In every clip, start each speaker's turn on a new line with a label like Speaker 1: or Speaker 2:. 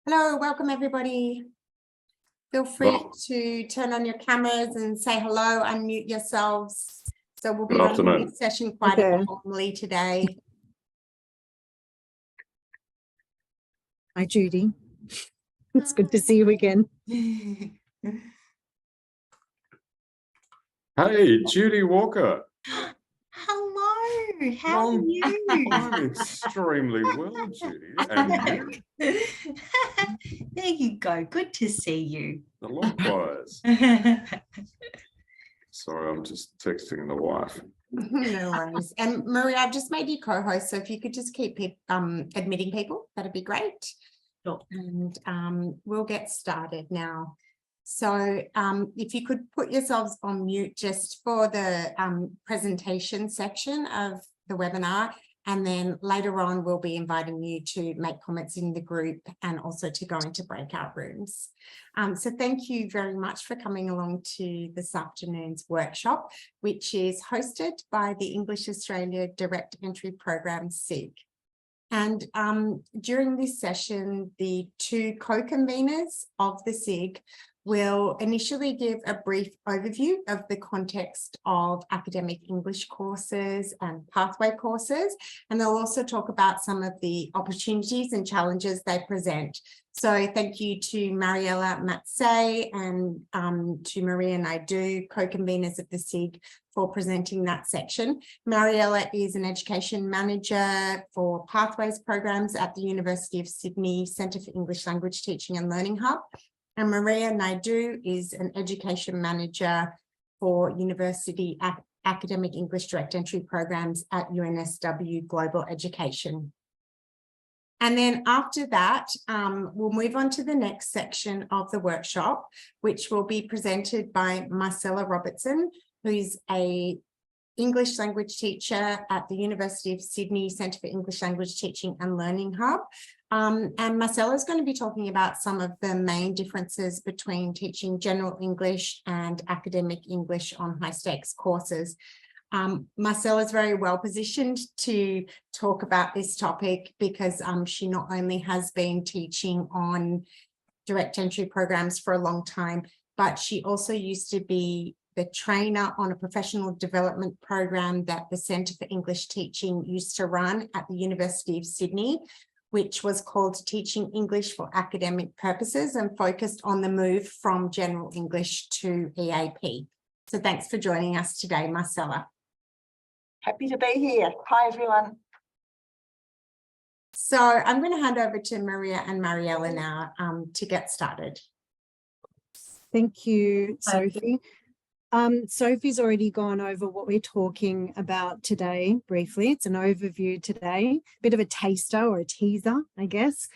Speaker 1: Hello, welcome everybody. Feel free to turn on your cameras and say hello, unmute yourselves. So we'll be running this session quite informally today.
Speaker 2: Hi, Judy. It's good to see you again.
Speaker 3: Hey, Judy Walker.
Speaker 4: Hello, how are you?
Speaker 3: I'm extremely well, Judy. And you?
Speaker 4: There you go. Good to see you.
Speaker 3: Likewise. Sorry, I'm just texting the wife.
Speaker 1: No worries. And Maria, I've just made you co-host, so if you could just keep admitting people, that'd be great.
Speaker 4: Sure.
Speaker 1: And we'll get started now. So if you could put yourselves on mute just for the presentation section of the webinar, and then later on we'll be inviting you to make comments in the group and also to go into breakout rooms. So thank you very much for coming along to this afternoon's workshop, which is hosted by the English Australia Direct Entry Program SIG. And during this session, the two co-conveners of the SIG will initially give a brief overview of the context of academic English courses and pathway courses, and they'll also talk about some of the opportunities and challenges they present. So thank you to Mariella Matsei and to Maria Naidu, co-conveners of the SIG, for presenting that section. Mariella is an education manager for pathways programs at the University of Sydney Centre for English Language Teaching and Learning Hub. And Maria Naidu is an education manager for University Academic English Direct Entry Programs at UNSW Global Education. And then after that, we'll move on to the next section of the workshop, which will be presented by Marcella Robertson, who's an English language teacher at the University of Sydney Centre for English Language Teaching and Learning Hub. And Marcella is going to be talking about some of the main differences between teaching general English and academic English on high stakes courses. Marcella is very well positioned to talk about this topic because she not only has been teaching on direct entry programs for a long time, but she also used to be the trainer on a professional development program that the Centre for English Teaching used to run at the University of Sydney, which was called Teaching English for Academic Purposes and focused on the move from general English to EAP. So thanks for joining us today, Marcella.
Speaker 5: Happy to be here. Hi, everyone.
Speaker 1: So I'm going to hand over to Maria and Mariella now to get started.
Speaker 2: Thank you, Sophie. Sophie's already gone over what we're talking about today briefly. It's an overview today, a bit of a taster or a teaser, I guess.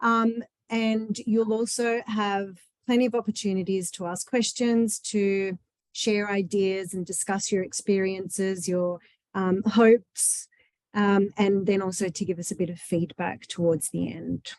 Speaker 2: And you'll also have plenty of opportunities to ask questions, to share ideas and discuss your experiences, your hopes, and then also to give us a bit of feedback towards the end.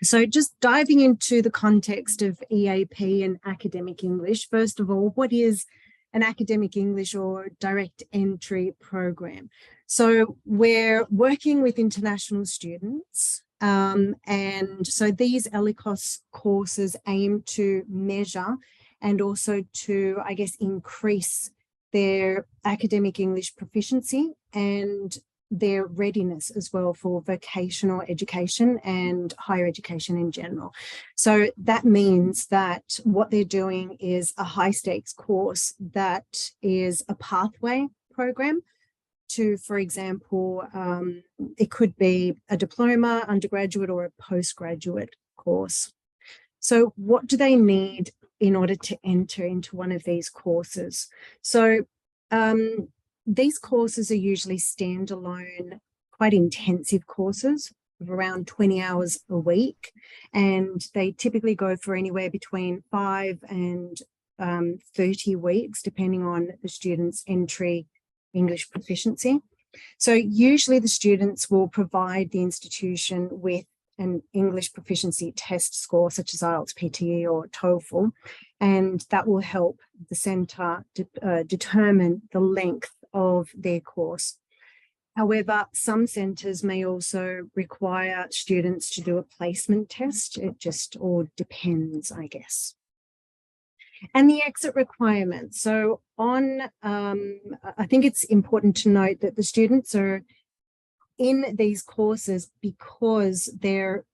Speaker 2: So just diving into the context of EAP and academic English, first of all, what is an academic English or direct entry program? So we're working with international students, and so these ELICOS courses aim to measure and also to, I guess, increase their academic English proficiency and their readiness as well for vocational education and higher education in general. So that means that what they're doing is a high stakes course that is a pathway program to, for example, it could be a diploma, undergraduate, or a postgraduate course. So what do they need in order to enter into one of these courses? So these courses are usually standalone, quite intensive courses of around 20 hours a week, and they typically go for anywhere between 5 and 30 weeks, depending on the student's entry English proficiency. So usually the students will provide the institution with an English proficiency test score, such as IELTS, PTE, or TOEFL, and that will help the centre determine the length of their course. However, some centres may also require students to do a placement test. It just all depends, I guess. And the exit requirements. So I think it's important to note that the students are in these courses because they're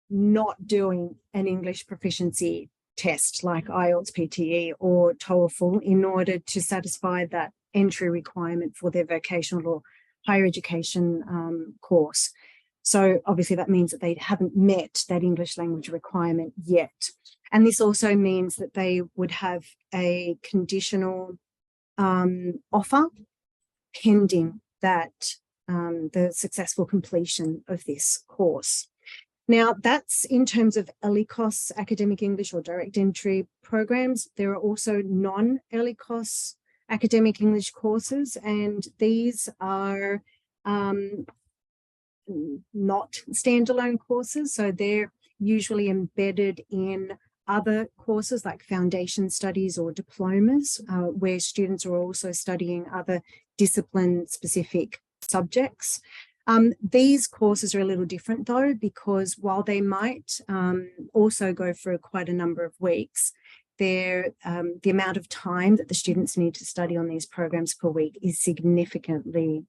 Speaker 2: not doing an English proficiency test like IELTS, PTE or TOEFL in order to satisfy that entry requirement for their vocational or higher education course. So obviously that means that they haven't met that English language requirement yet. And this also means that they would have a conditional offer pending that the successful completion of this course. Now, that's in terms of ELICOS academic English or direct entry programs. There are also non-ELICOS academic English courses, and these are not standalone courses. So they're usually embedded in other courses like foundation studies or diplomas, where students are also studying other discipline-specific subjects. These courses are a little different though, because while they might also go for quite a number of weeks, the amount of time that the students need to study on these programs per week is significantly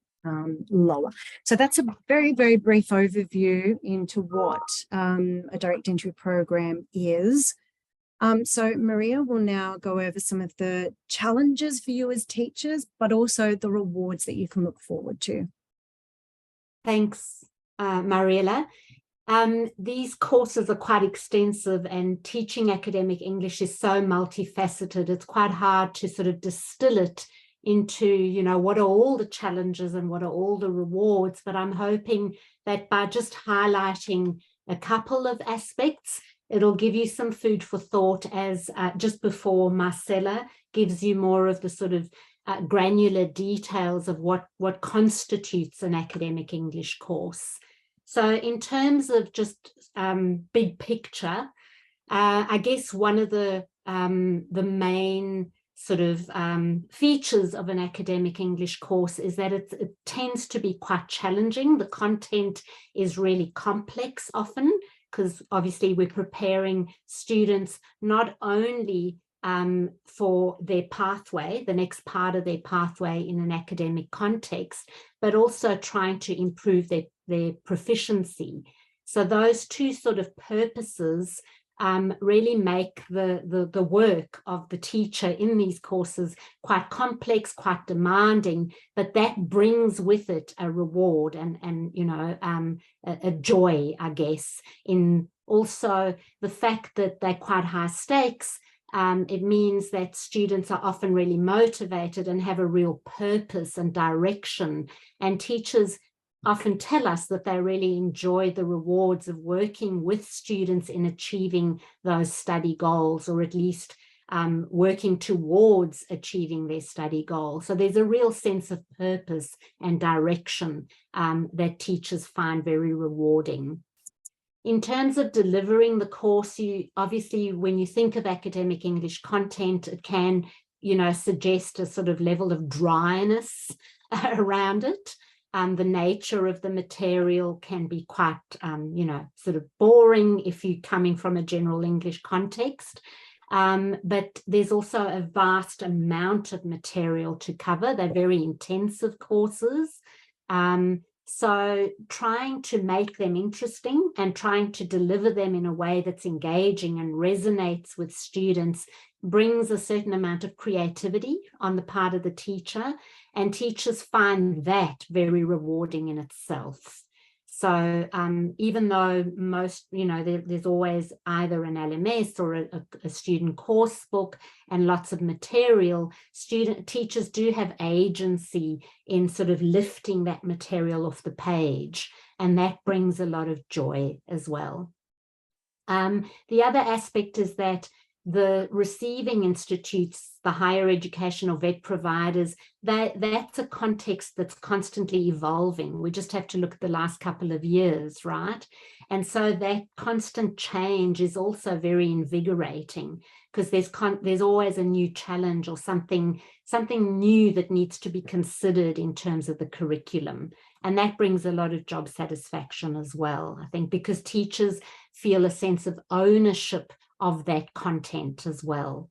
Speaker 2: lower. So that's a very, very brief overview into what a direct entry program is. So Maria will now go over some of the challenges for you as teachers, but also the rewards that you can look forward to.
Speaker 6: Thanks, Mariella. These courses are quite extensive, and teaching academic English is so multifaceted. It's quite hard to sort of distill it into, you know, what are all the challenges and what are all the rewards. But I'm hoping that by just highlighting a couple of aspects, it'll give you some food for thought as just before Marcella gives you more of the sort of granular details of what constitutes an academic English course. So in terms of just big picture, I guess one of the main sort of features of an academic English course is that it tends to be quite challenging. The content is really complex often, because obviously we're preparing students not only for their pathway, the next part of their pathway in an academic context, but also trying to improve their proficiency. So those two sort of purposes really make the work of the teacher in these courses quite complex, quite demanding, but that brings with it a reward and you know, a joy, I guess, in also the fact that they're quite high stakes. It means that students are often really motivated and have a real purpose and direction, and teachers often tell us that they really enjoy the rewards of working with students in achieving those study goals, or at least working towards achieving their study goals. So there's a real sense of purpose and direction that teachers find very rewarding. In terms of delivering the course, you obviously, when you think of academic English content, it can, you know, suggest a sort of level of dryness around it. The nature of the material can be quite, you know, sort of boring if you're coming from a general English context. But there's also a vast amount of material to cover. They're very intensive courses. So trying to make them interesting and trying to deliver them in a way that's engaging and resonates with students brings a certain amount of creativity on the part of the teacher, and teachers find that very rewarding in itself. So even though most, you know, there's always either an LMS or a student course book and lots of material, teachers do have agency in sort of lifting that material off the page, and that brings a lot of joy as well. The other aspect is that the receiving institutes, the higher education or VET providers, that's a context that's constantly evolving. We just have to look at the last couple of years, right? And so that constant change is also very invigorating, because there's always a new challenge or something new that needs to be considered in terms of the curriculum. And that brings a lot of job satisfaction as well, I think, because teachers feel a sense of ownership of that content as well.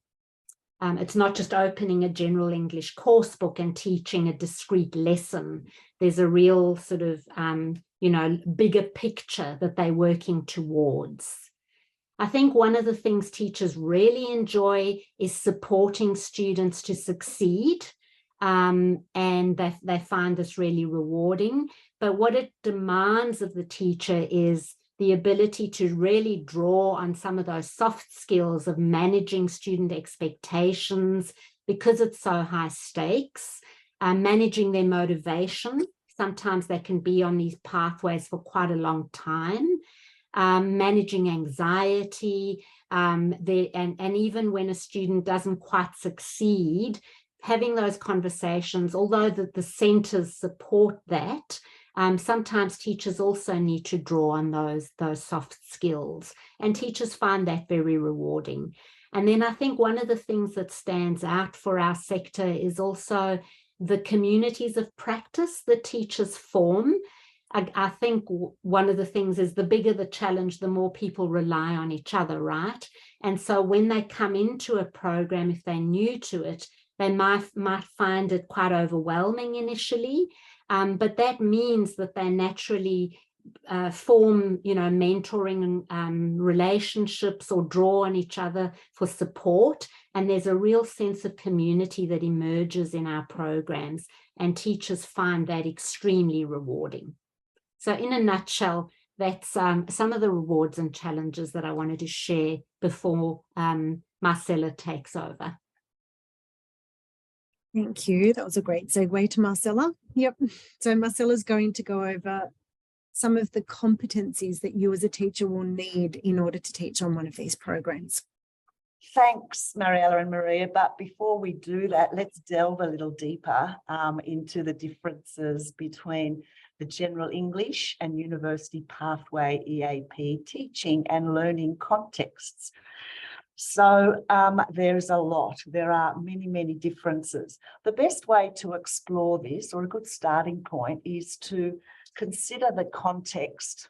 Speaker 6: It's not just opening a general English course book and teaching a discrete lesson. There's a real sort of, bigger picture that they're working towards. I think one of the things teachers really enjoy is supporting students to succeed. And they find this really rewarding. But what it demands of the teacher is the ability to really draw on some of those soft skills of managing student expectations because it's so high stakes, managing their motivation. Sometimes they can be on these pathways for quite a long time, managing anxiety, and even when a student doesn't quite succeed, having those conversations, although the centres support that, sometimes teachers also need to draw on those soft skills, and teachers find that very rewarding. And then I think one of the things that stands out for our sector is also the communities of practice that teachers form. I think one of the things is the bigger the challenge, the more people rely on each other, right? And so when they come into a program, if they're new to it, they might find it quite overwhelming initially, but that means that they naturally form, mentoring relationships or draw on each other for support. And there's a real sense of community that emerges in our programs, and teachers find that extremely rewarding. So in a nutshell, that's some of the rewards and challenges that I wanted to share before Marcella takes over.
Speaker 2: Thank you. That was a great segue to Marcella. Yep. So Marcella's going to go over some of the competencies that you as a teacher will need in order to teach on one of these programs.
Speaker 5: Thanks, Mariella and Maria. But before we do that, let's delve a little deeper into the differences between the General English and University Pathway EAP teaching and learning contexts. So there's a lot. There are many, many differences. The best way to explore this, or a good starting point, is to consider the context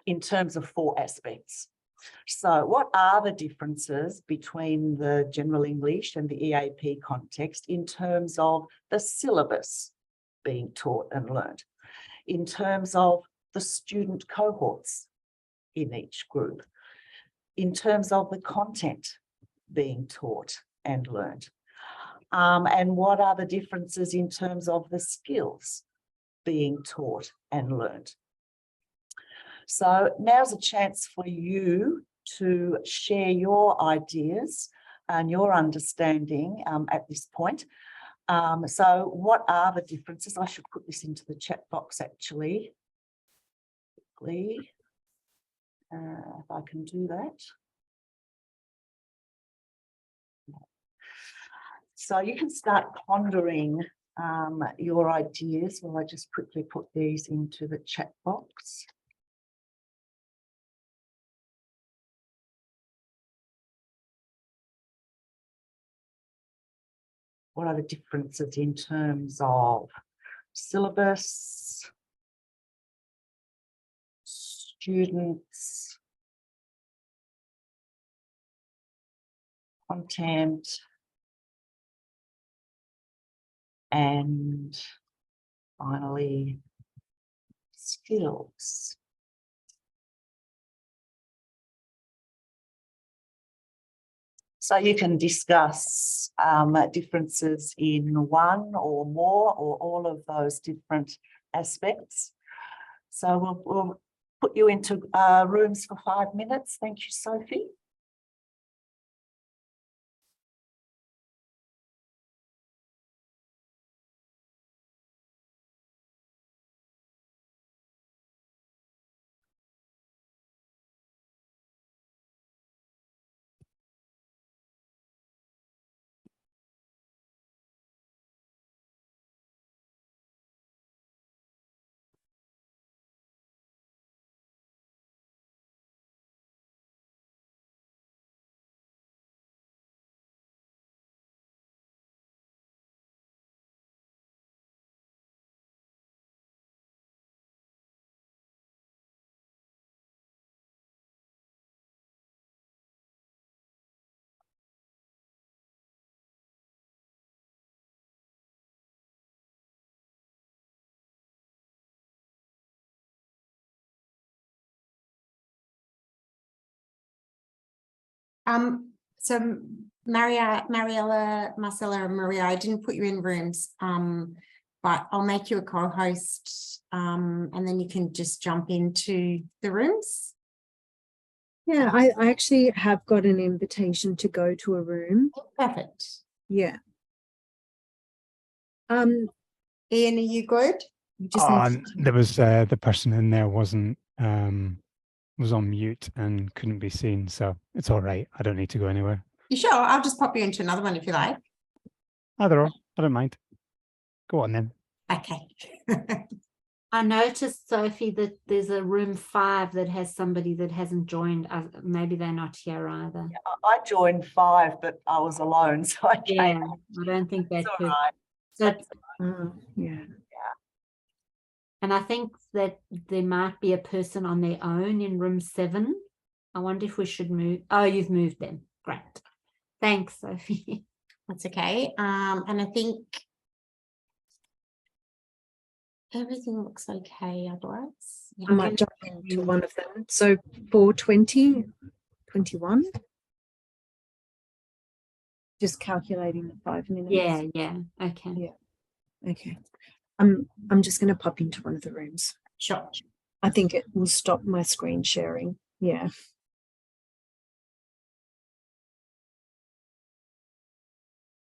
Speaker 5: in terms of 4 aspects. So what are the differences between the General English and the EAP context in terms of the syllabus being taught and learned, in terms of the student cohorts in each group, in terms of the content being taught and learned, and what are the differences in terms of the skills being taught and learned. So now's a chance for you to share your ideas and your understanding at this point. So what are the differences? I should put this into the chat box actually. Quickly, if I can do that. So you can start pondering your ideas while I just quickly put these into the chat box. What are the differences in terms of syllabus, students, content, and finally, skills? So you can discuss differences in one or more or all of those different aspects. So we'll put you into rooms for 5 minutes. Thank you, Sophie.
Speaker 1: So Mariella, Marcella and Maria, I didn't put you in rooms, but I'll make you a co-host, and then you can just jump into the rooms.
Speaker 2: Yeah, I actually have got an invitation to go to a room.
Speaker 1: Perfect.
Speaker 2: Yeah.
Speaker 1: Ian, are you good?
Speaker 2: You just need to-
Speaker 7: There was the person in there wasn't was on mute and couldn't be seen, so it's all right. I don't need to go anywhere.
Speaker 1: You sure? I'll just pop you into another one if you like.
Speaker 7: Either or, I don't mind. Go on then.
Speaker 1: Okay.
Speaker 6: I noticed, Sophie, that there's a room 5 that has somebody that hasn't joined. Maybe they're not here either.
Speaker 5: I joined 5, but I was alone, so I
Speaker 6: Yeah,
Speaker 5: came.
Speaker 6: I don't think that
Speaker 5: It's all
Speaker 6: could.
Speaker 5: right.
Speaker 6: So,
Speaker 2: yeah.
Speaker 6: and I think that there might be a person on their own in room 7. I wonder if we should move. Oh, you've moved them. Great. Thanks, Sophie.
Speaker 1: That's okay. And I think everything looks okay otherwise. Yeah.
Speaker 2: I might jump into one of them. So 4:20, 21. Just calculating the 5 minutes.
Speaker 6: Yeah. Okay.
Speaker 2: Yeah. Okay. I'm just going to pop into one of the rooms.
Speaker 1: Sure.
Speaker 2: I think it will stop my screen sharing. Yeah.